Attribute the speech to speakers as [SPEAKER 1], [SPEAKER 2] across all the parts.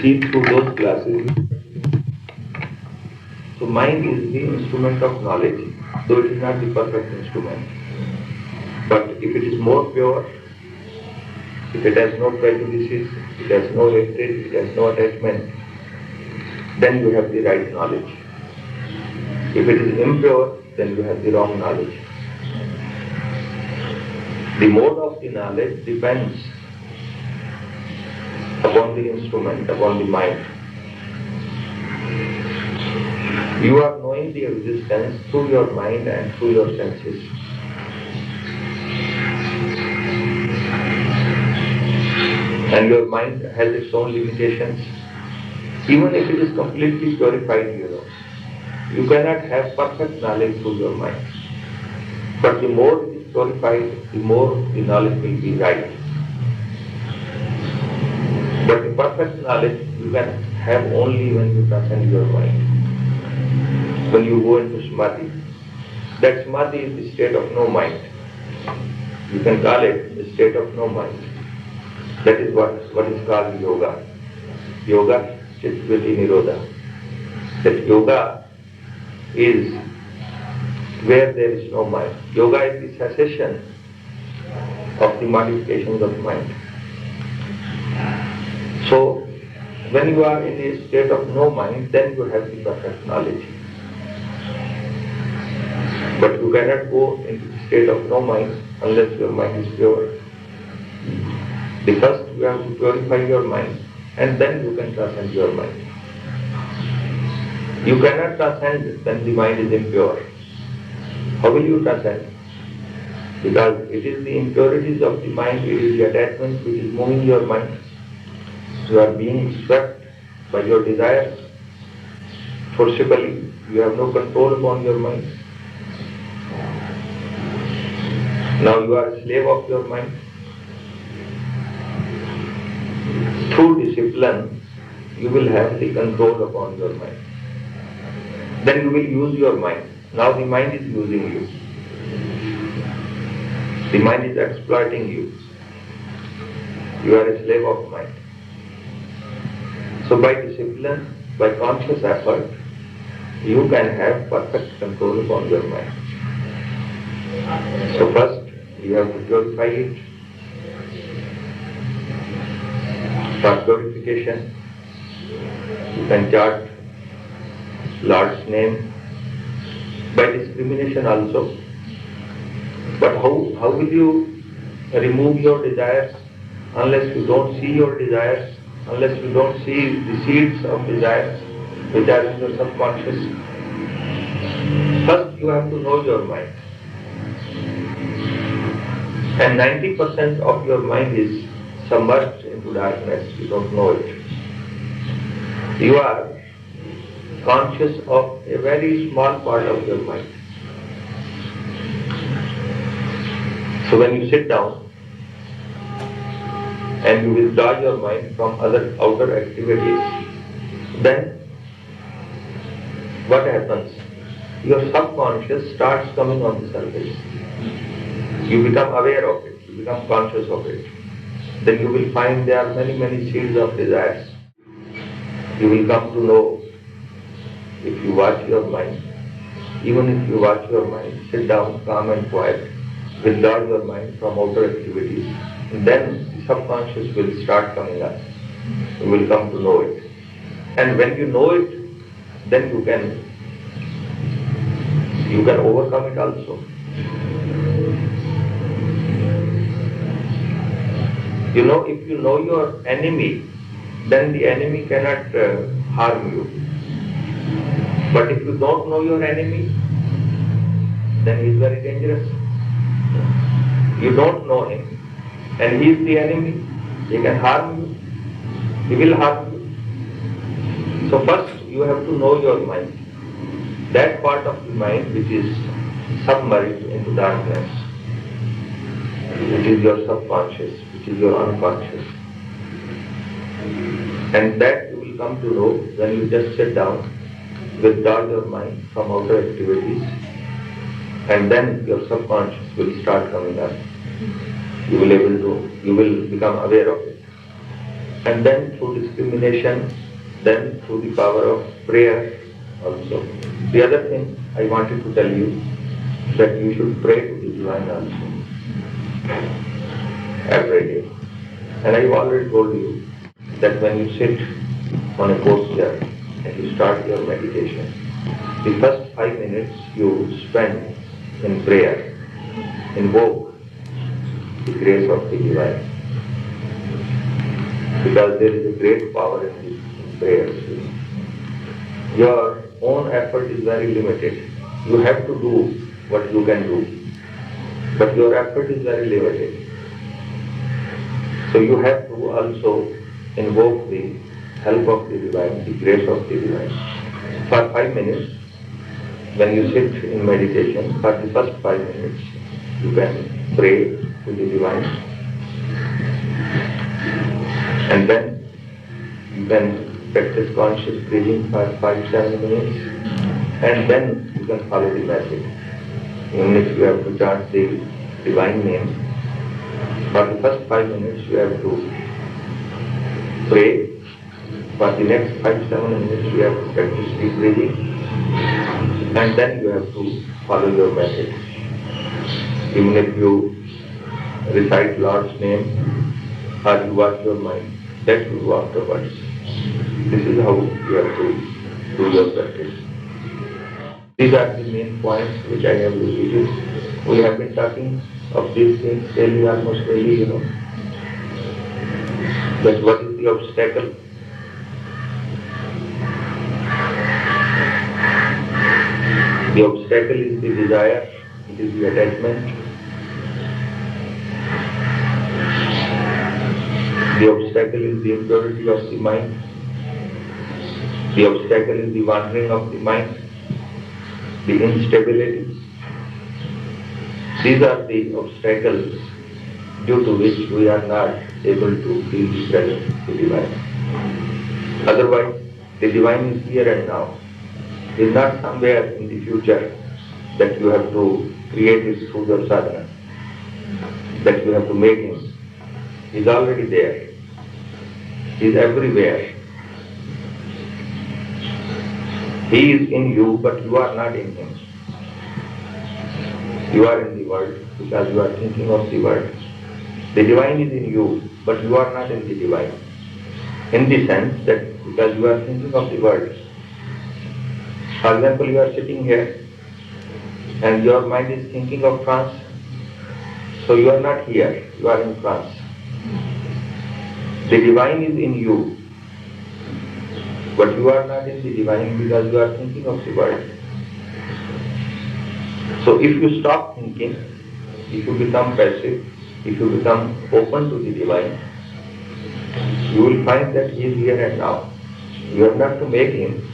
[SPEAKER 1] see through those glasses. So mind is the instrument of knowledge, though it is not the perfect instrument. But if it is more pure, if it has no prejudices, it has no hatred, it has no attachment, then you have the right knowledge. If it is impure, then you have the wrong knowledge. The mode of the knowledge depends upon the instrument, upon the mind. You are knowing the existence through your mind and through your senses. And your mind has its own limitations. Even if it is completely purified, you cannot have perfect knowledge through your mind. But the more it is purified, the more the knowledge will be right. But the perfect knowledge you can have only when you transcend your mind. When you go into samadhi. That samadhi is the state of no mind. You can call it the state of no mind. That is what is called yoga. Yoga Chitviti Nirodha. That yoga is where there is no mind. Yoga is the cessation of the modifications of mind. So, when you are in a state of no mind, then you have the perfect knowledge. But you cannot go into the state of no mind unless your mind is pure. The first you have to purify your mind, and then you can transcend your mind. You cannot transcend when the mind is impure. How will you transcend? Because it is the impurities of the mind, it is the attachment which is moving your mind. You are being swept by your desires forcibly. You have no control upon your mind. Now you are a slave of your mind. Through discipline, you will have the control upon your mind. Then you will use your mind. Now the mind is using you. The mind is exploiting you. You are a slave of mind. So by discipline, by conscious effort, you can have perfect control upon your mind. So first, you have to purify it. For purification, you can chant Lord's name by discrimination also. But how will you remove your desires unless you don't see your desires, unless you don't see the seeds of desires which are in your subconscious? First you have to know your mind. And 90% of your mind is submerged into darkness, you don't know it. You are conscious of a very small part of your mind. So when you sit down and you withdraw your mind from other outer activities, then what happens? Your subconscious starts coming on the surface. You become aware of it, you become conscious of it. Then you will find there are many seeds of desires. You will come to know if you watch your mind. Even if you watch your mind, sit down, calm and quiet, withdraw your mind from outer activities, and then the subconscious will start coming up. You will come to know it. And when you know it, then you can overcome it also. If you know your enemy, then the enemy cannot harm you. But if you don't know your enemy, then he is very dangerous. You don't know him, and he is the enemy. He can harm you. He will harm you. So first you have to know your mind. That part of the mind which is submerged into darkness, which is your subconscious, which is your unconscious. And that you will come to know when you just sit down, withdraw your mind from outer activities, and then your subconscious will start coming up. You will become aware of it. and then through discrimination, then through the power of prayer also. The other thing I wanted to tell you, that you should pray to the divine also every day. And I've already told you that when you sit on a posture and you start your meditation, the first 5 minutes you spend in prayer, invoke the grace of the divine. Because there is a great power in prayer. Your own effort is very limited. You have to do what you can do, but your effort is very limited. So you have to also invoke the help of the divine, the grace of the divine. For 5 minutes, when you sit in meditation, for the first 5 minutes, you can pray to the divine. And then you can practice conscious breathing for 5-7 minutes, and then you can follow the message. Even if you have to chant the divine name, for the first 5 minutes you have to pray. For the next 5-7 minutes you have to practice deep breathing, and then you have to follow your message. Even if you recite Lord's name or you watch your mind, that you do afterwards. This is how you have to do your practice. These are the main points which I have repeated. We have been talking of these things daily, almost daily, But what is the obstacle? The obstacle is the desire, it is the attachment. The obstacle is the impurity of the mind. The obstacle is the wandering of the mind, the instability. These are the obstacles due to which we are not able to feel the presence of the divine. Otherwise, the divine is here and now. It is not somewhere in the future that you have to create it through your sadhana, that you have to make him. He is already there. He is everywhere. He is in you, but you are not in him. You are in the world because you are thinking of the world. The divine is in you, but you are not in the divine. In the sense that because you are thinking of the world. For example, you are sitting here and your mind is thinking of France. So you are not here, you are in France. The divine is in you, but you are not in the divine because you are thinking of the world. So if you stop thinking, if you become passive, if you become open to the divine, you will find that he is here and now. You have not to make him.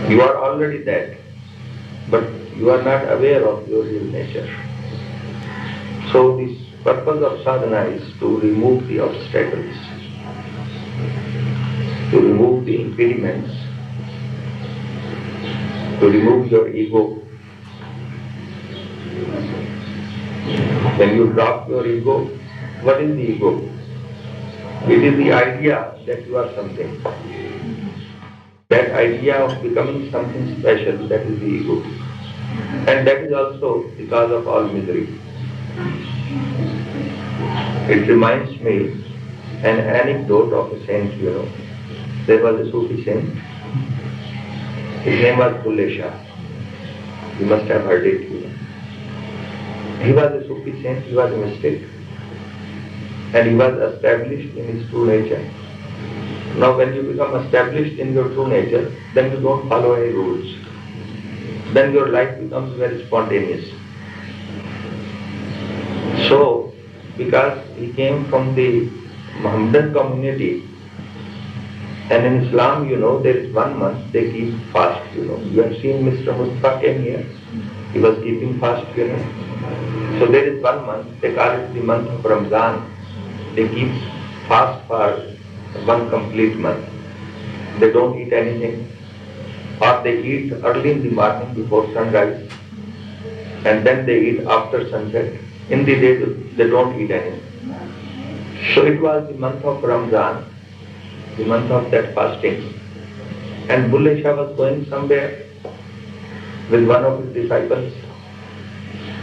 [SPEAKER 1] You are already that, but you are not aware of your real nature. So this purpose of sadhana is to remove the obstacles, to remove the impediments, to remove your ego. When you drop your ego, what is the ego? It is the idea that you are something. That idea of becoming something special, that is the ego. And that is also the cause of all misery. It reminds me an anecdote of a saint, There was a Sufi saint. His name was Bulle Shah. You must have heard it, He was a Sufi saint, he was a mystic. And he was established in his true nature. Now when you become established in your true nature, then you don't follow any rules. Then your life becomes very spontaneous. So, because he came from the Mohammedan community, and in Islam, there is 1 month they keep fast, You have seen Mr. Mustafa came here, he was keeping fast, So there is 1 month, they call it the month of Ramzan. They keep fast for 1 complete month. They don't eat anything, or they eat early in the morning before sunrise, and then they eat after sunset. In the day, they don't eat anything. it was the month of Ramzan, the month of that fasting. And Bulle Shah was going somewhere with one of his disciples.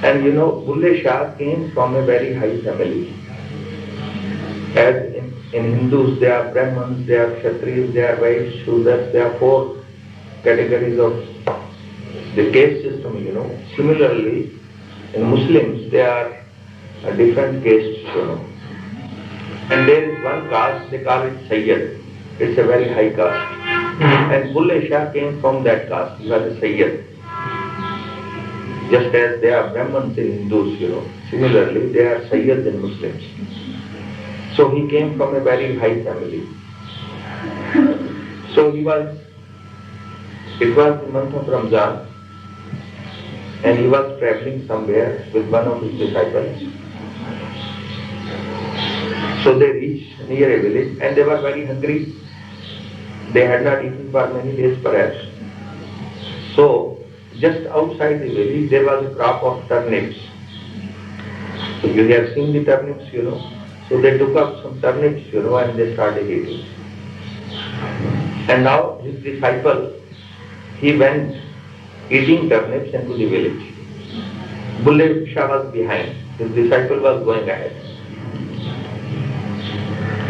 [SPEAKER 1] And Bulle Shah came from a very high family. As in Hindus, there are Brahmins, there are Kshatriyas, there are Vaishyas, Shudras, there are 4 categories of the caste system, Similarly, in Muslims, there are different castes, And there is one caste, they call it Sayyid. It's a very high caste. And Bulle Shah came from that caste, he was a Sayyid. Just as there are Brahmins in Hindus, Similarly, there are Sayyids in Muslims. So he came from a very high family. So it was the month of Ramzan, and he was traveling somewhere with one of his disciples. So they reached near a village and they were very hungry. They had not eaten for many days perhaps. So just outside the village there was a crop of turnips. You have seen the turnips, So they took up some turnips, and they started eating. And now his disciple, he went eating turnips into the village. Bulle Shah was behind. His disciple was going ahead.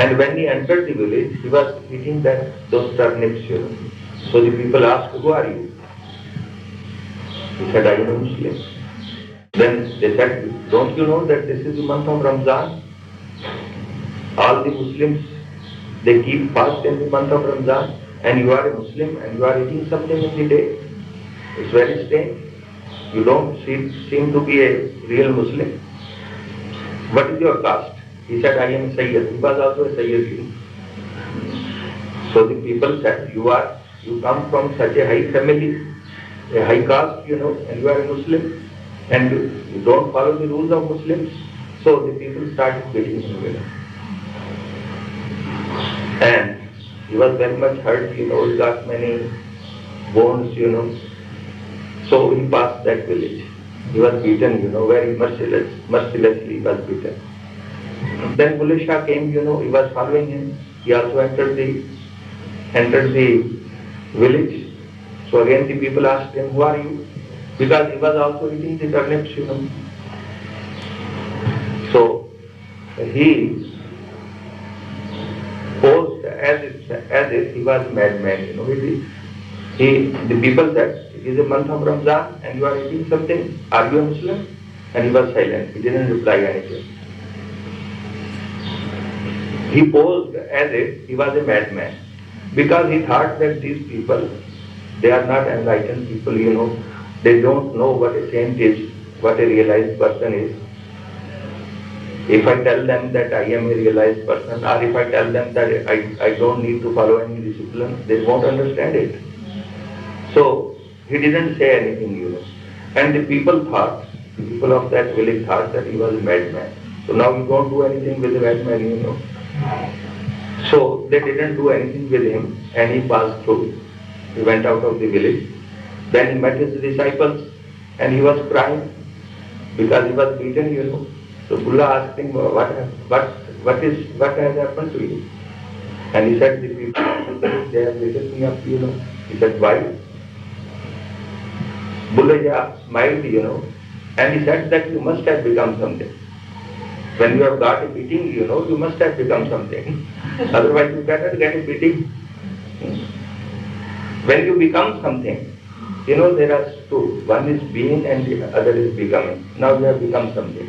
[SPEAKER 1] And when he entered the village, he was eating those turnips, So the people asked, who are you? He said, I am a Muslim. Then they said, don't you know that this is the month of Ramzan? All the Muslims, they keep fast in the month of Ramzan, and you are a Muslim and you are eating something in the day. It's very strange. You don't seem to be a real Muslim. What is your caste? He said, I am a Sayyid. He was also a Sayyid. So the people said, you come from such a high family, a high caste, and you are a Muslim, and you don't follow the rules of Muslims. So the people started beating him. And he was very much hurt, he got many wounds, So he passed that village. He was beaten, very mercilessly he was beaten. Then Bulle Shah came, he was following him. He also entered the village. So again the people asked him, who are you? Because he was also eating the turnips, So he posed as if he was a madman, The people said, it is a month of Ramzan and you are eating something. Are you a Muslim? And he was silent. He didn't reply anything. He posed as if he was a madman because he thought that these people, they are not enlightened people, They don't know what a saint is, what a realized person is. If I tell them that I am a realized person, or if I tell them that I don't need to follow any discipline, they won't understand it. So he didn't say anything, And the people of that village thought that he was a madman. So now you don't do anything with a madman, So they didn't do anything with him, and he passed through. He went out of the village. Then he met his disciples, and he was crying because he was beaten, So Bulla asked him, what has happened to you? And he said, the people, they have beaten me up, He said, why? Bulla smiled, and he said that you must have become something. When you have got a beating, you must have become something. Otherwise you cannot get a beating. When you become something, there are two. One is being and the other is becoming. Now you have become something.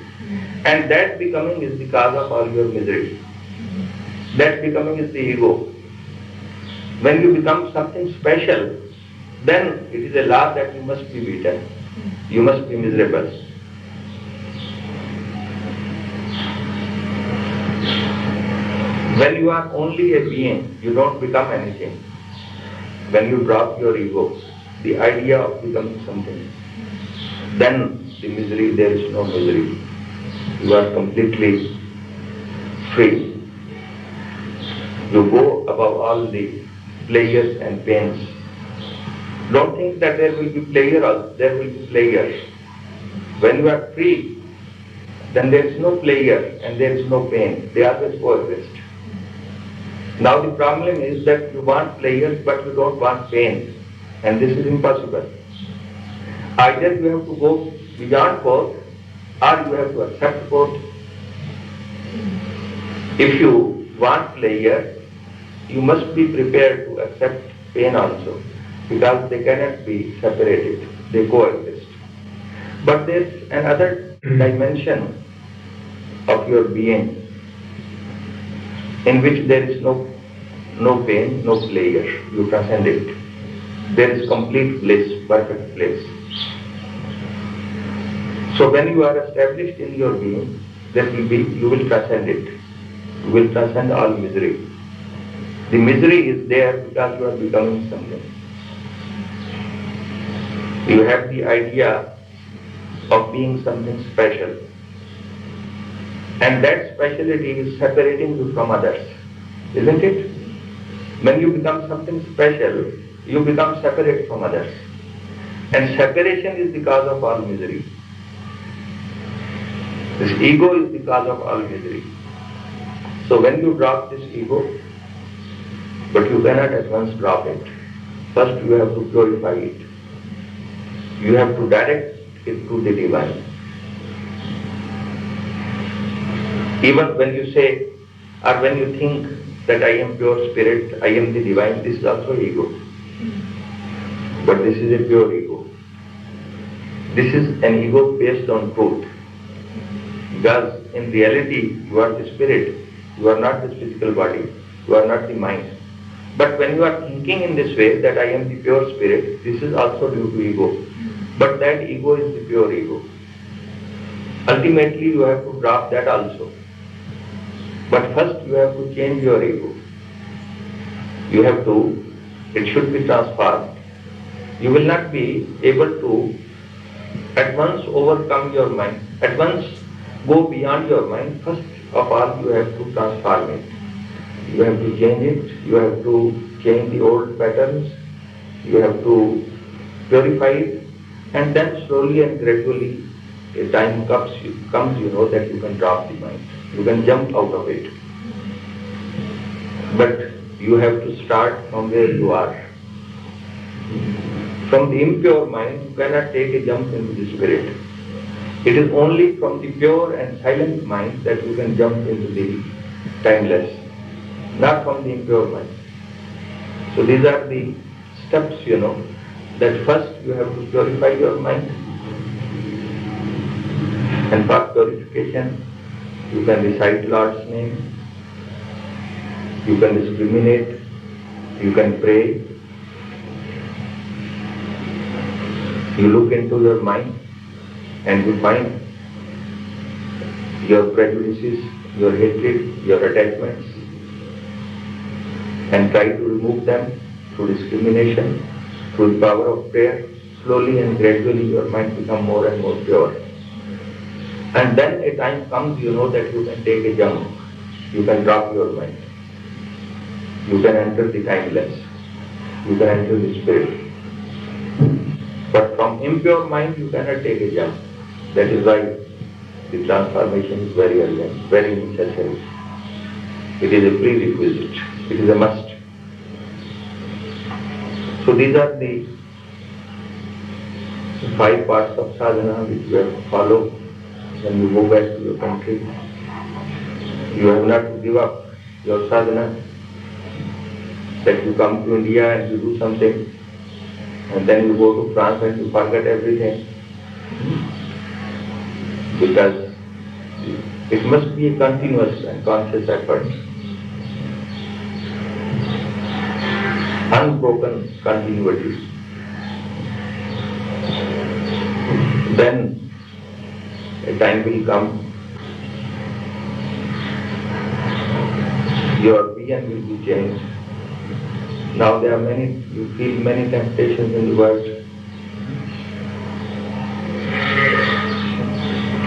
[SPEAKER 1] And that becoming is the cause of all your misery. That becoming is the ego. When you become something special, then it is a law that you must be beaten. You must be miserable. When you are only a being, you don't become anything. When you drop your ego, the idea of becoming something, then the misery, there is no misery. You are completely free. You go above all the pleasures and pains. Don't think that there will be pleasure, there will be pleasure. When you are free, then there is no pleasure and there is no pain. They always coexist. Now the problem is that you want pleasure but you don't want pain, and this is impossible. Either you have to go beyond both or you have to accept both. If you want pleasure, you must be prepared to accept pain also, because they cannot be separated, they coexist. But there is another dimension of your being in which there is no pain, no pleasure. You transcend it. There is complete bliss, perfect bliss. So when you are established in your being, you will transcend it. You will transcend all misery. The misery is there because you are becoming something. You have the idea of being something special, and that speciality is separating you from others, isn't it? When you become something special, you become separate from others, and separation is the cause of all misery. This ego is the cause of all misery. So when you drop this ego, but you cannot at once drop it. First you have to purify it. You have to direct it to the divine. Even when you say, or when you think that I am pure spirit, I am the divine, this is also ego. But this is a pure ego. This is an ego based on truth. Because in reality, you are the spirit, you are not this physical body, you are not the mind. But when you are thinking in this way that I am the pure spirit, this is also due to ego. But that ego is the pure ego. Ultimately, you have to drop that also. But first you have to change your ego. It should be transformed. You will not be able to at once overcome your mind, at once go beyond your mind. First of all, you have to transform it. You have to change it, you have to change the old patterns, you have to purify it, and then slowly and gradually a time comes that you can drop the mind. You can jump out of it. But you have to start from where you are. From the impure mind, you cannot take a jump into the spirit. It is only from the pure and silent mind that you can jump into the timeless, not from the impure mind. So these are the steps, that first you have to purify your mind. And for purification, you can recite Lord's name, you can discriminate, you can pray, you look into your mind and you find your prejudices, your hatred, your attachments, and try to remove them through discrimination, through the power of prayer. Slowly and gradually your mind becomes more and more pure. And then a time comes, that you can take a jump. You can drop your mind. You can enter the timeless. You can enter the spirit. But from impure mind you cannot take a jump. That is why the transformation is very urgent, very necessary. It is a prerequisite. It is a must. So these are the 5 parts of sadhana which you have to follow. When you go back to your country, you have not to give up your sadhana. That you come to India and you do something, and then you go to France and you forget everything. Because it must be a continuous and conscious effort. Unbroken continuity. Then a time will come, your being will be changed. Now there are you feel many temptations in the world.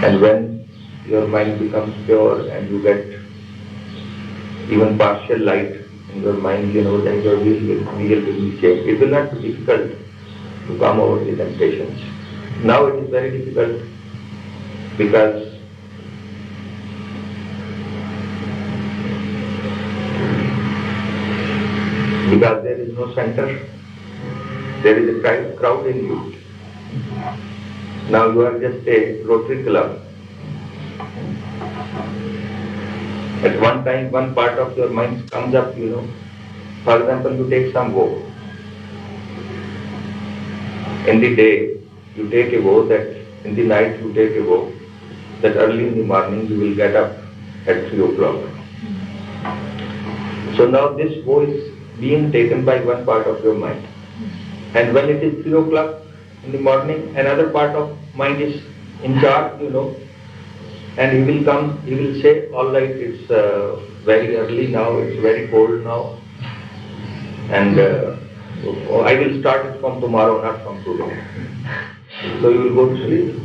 [SPEAKER 1] And when your mind becomes pure and you get even partial light in your mind, then your will be changed. It will not be difficult to come over the temptations. Now it is very difficult because because there is no center. There is a crowd in you. Now you are just a Rotary Club. At one time, one part of your mind comes up, For example, you take some vow. In the day, you take a vow that in the night you take a vow that early in the morning you will get up at 3 o'clock. So now this vow is being taken by one part of your mind. And when it is 3 o'clock in the morning, another part of mind is in charge, and he will come, he will say, all right, it's very early now, it's very cold now, and I will start it from tomorrow, not from today. So you will go to sleep.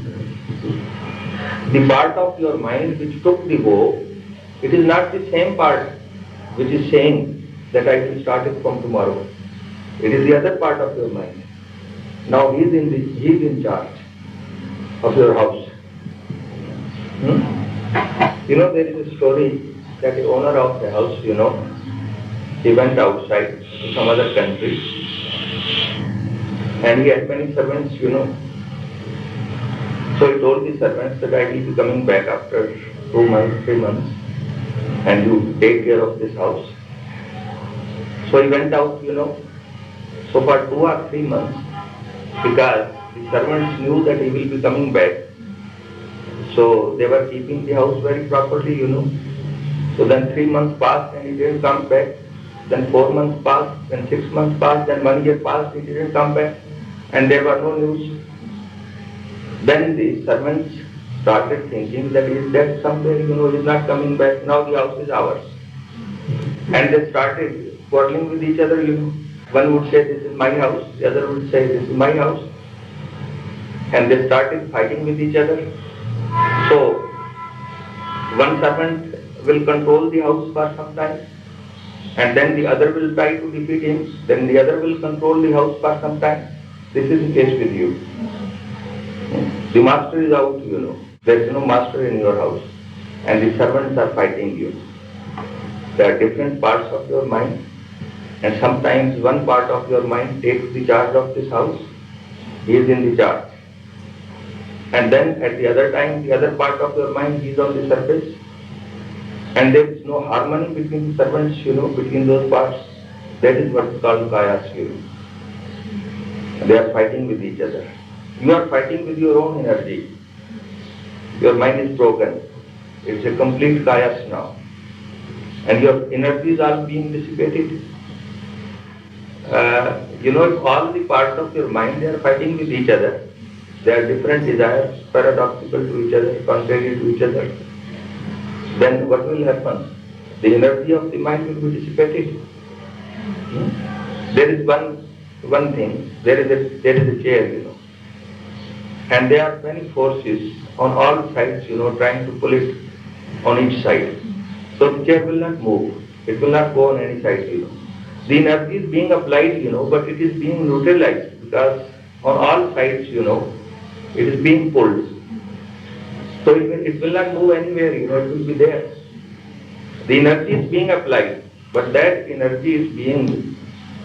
[SPEAKER 1] The part of your mind which took the vow, it is not the same part which is saying that I will start it from tomorrow. It is the other part of your mind. Now he is in charge of your house. There is a story that the owner of the house, he went outside to some other country and he had many servants, So he told the servants that I will be coming back after 2 months, 3 months, and you take care of this house. So he went out, So for 2 or 3 months, because the servants knew that he will be coming back, so they were keeping the house very properly, So then 3 months passed and he didn't come back. Then 4 months passed, then 6 months passed, then 1 year passed, he didn't come back, and there were no news. Then the servants started thinking that he is dead somewhere, he is not coming back, now the house is ours. And they started quarreling with each other, One would say, this is my house, the other would say, this is my house. And they started fighting with each other. So, one servant will control the house for some time, and then the other will try to defeat him, then the other will control the house for some time. This is the case with you. The master is out, There is no master in your house, and the servants are fighting you. There are different parts of your mind, and sometimes one part of your mind takes the charge of this house. He is in the charge. And then at the other time, the other part of your mind is on the surface. And there is no harmony between the servants, between those parts. That is what is called kayas, They are fighting with each other. You are fighting with your own energy. Your mind is broken. It's a complete kayas now. And your energies are being dissipated. If all the parts of your mind, they are fighting with each other. They are different desires, paradoxical to each other, contrary to each other. Then what will happen? The energy of the mind will be dissipated. There is one thing. There is a chair, and there are many forces on all sides, trying to pull it on each side. So the chair will not move. It will not go on any side, The energy is being applied, but it is being neutralized because on all sides, it is being pulled. So it will not move anywhere, it will be there. The energy is being applied, but that energy is being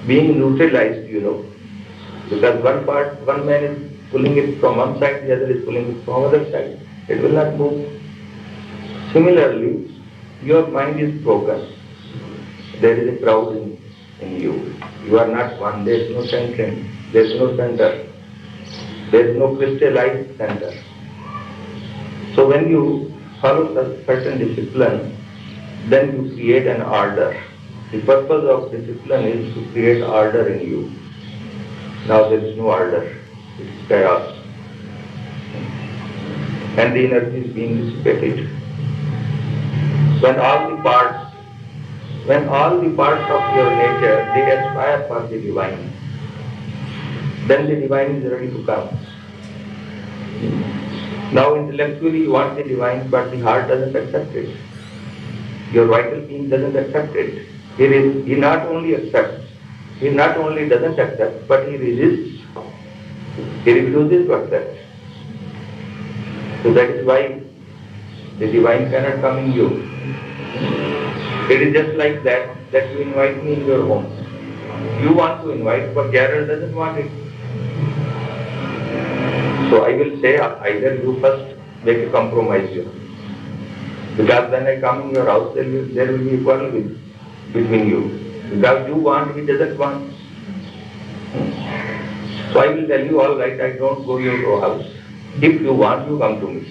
[SPEAKER 1] neutralized, because one man is pulling it from one side, the other is pulling it from other side. It will not move. Similarly, your mind is broken. There is a crowd in you. You are not one. There is no center. There is no center. There is no crystallized center. So when you follow certain discipline, then you create an order. The purpose of discipline is to create order in you. Now there is no order. It is chaos. And the energy is being dissipated. When all the parts of your nature, they aspire for the divine, then the divine is ready to come. Now intellectually you want the divine, but the heart doesn't accept it. Your vital being doesn't accept it. He not only accepts, he not only doesn't accept, but he resists. He refuses to accept. So that is why the divine cannot come in you. It is just like that you invite me in your home. You want to invite, but Gerald doesn't want it. So I will say either you first make a compromise, because when I come in your house, there will be equality between you. Because you want, he doesn't want. So I will tell you, all right, I don't go to your house. If you want, you come to me.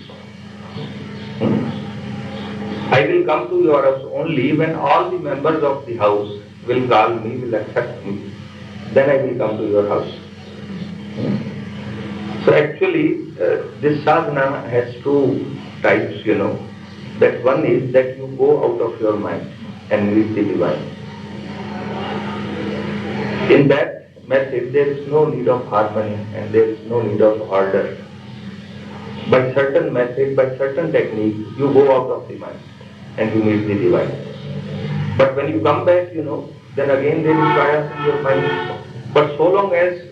[SPEAKER 1] I will come to your house only when all the members of the house will call me, will accept me. Then I will come to your house. So actually, this sadhana has two types, That one is that you go out of your mind and meet the divine. In that method, there is no need of harmony and there is no need of order. By certain method, by certain technique, you go out of the mind and you meet the divine. But when you come back, then again there is chaos in your mind. But so long as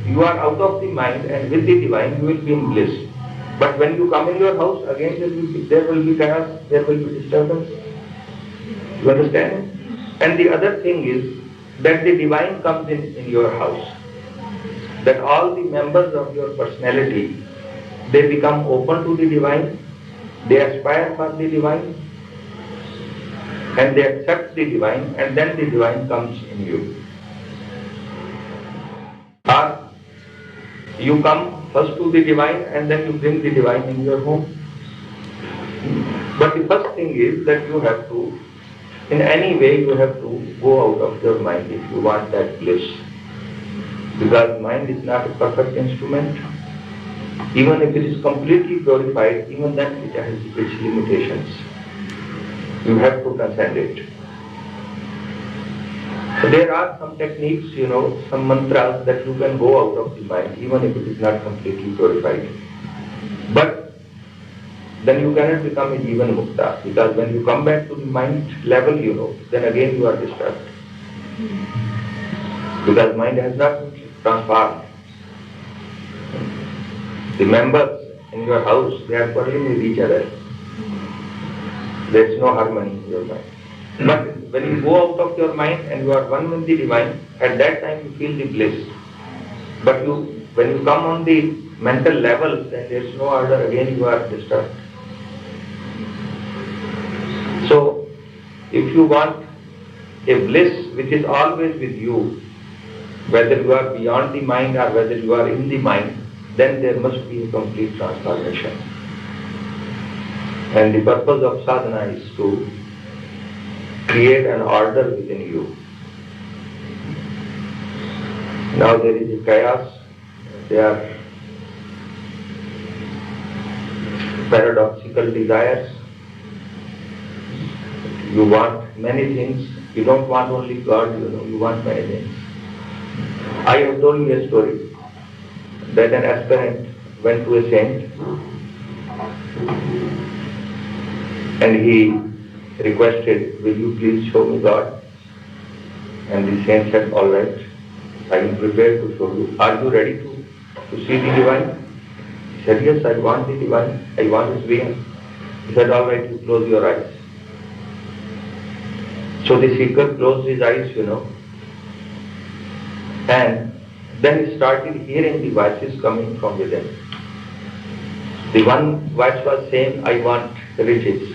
[SPEAKER 1] you are out of the mind and with the divine, you will be in bliss. But when you come in your house, again there will be chaos, there will be disturbance. You understand? And the other thing is that the divine comes in your house. That all the members of your personality, they become open to the divine, they aspire for the divine, and they accept the divine, and then the divine comes in you. Or you come first to the divine and then you bring the divine in your home. But the first thing is that you have to, in any way you have to go out of your mind if you want that bliss. Because mind is not a perfect instrument. Even if it is completely purified, even then it has its limitations. You have to transcend it. So there are some techniques, some mantras that you can go out of the mind, even if it is not completely purified. But then you cannot become a Jivan Mukta, because when you come back to the mind level, then again you are disturbed. Because mind has not been transformed. The members in your house, they are quarreling with each other. There is no harmony in your mind. But when you go out of your mind and you are one with the divine, at that time you feel the bliss. But when you come on the mental level, then there is no order, again you are disturbed. So, if you want a bliss which is always with you, whether you are beyond the mind or whether you are in the mind, then there must be a complete transformation. And the purpose of sadhana is to create an order within you. Now there is a chaos, there are paradoxical desires. You want many things. You don't want only God, you want many things. I have told you a story that an aspirant went to a saint and he requested, will you please show me God? And the saint said, all right, I am prepared to show you. Are you ready to see the divine? He said, yes, I want the divine. I want his being. He said, all right, you close your eyes. So the seeker closed his eyes, and then he started hearing the voices coming from within. The one voice was saying, I want riches.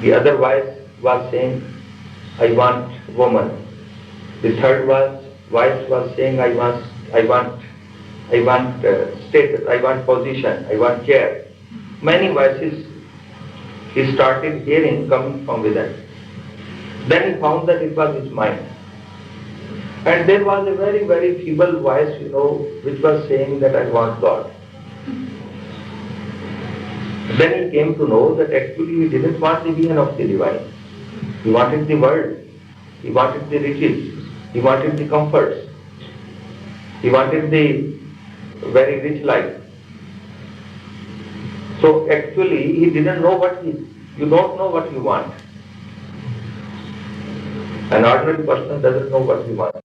[SPEAKER 1] The other voice was saying, I want woman. The third voice was saying, I want status, I want position, I want chair. Many voices he started hearing coming from within. Then he found that it was his mind. And there was a very, very feeble voice, which was saying that I want God. Then he came to know that actually he didn't want the being of the divine. He wanted the world. He wanted the riches. He wanted the comforts. He wanted the very rich life. So actually he didn't know you don't know what you want. An ordinary person doesn't know what he wants.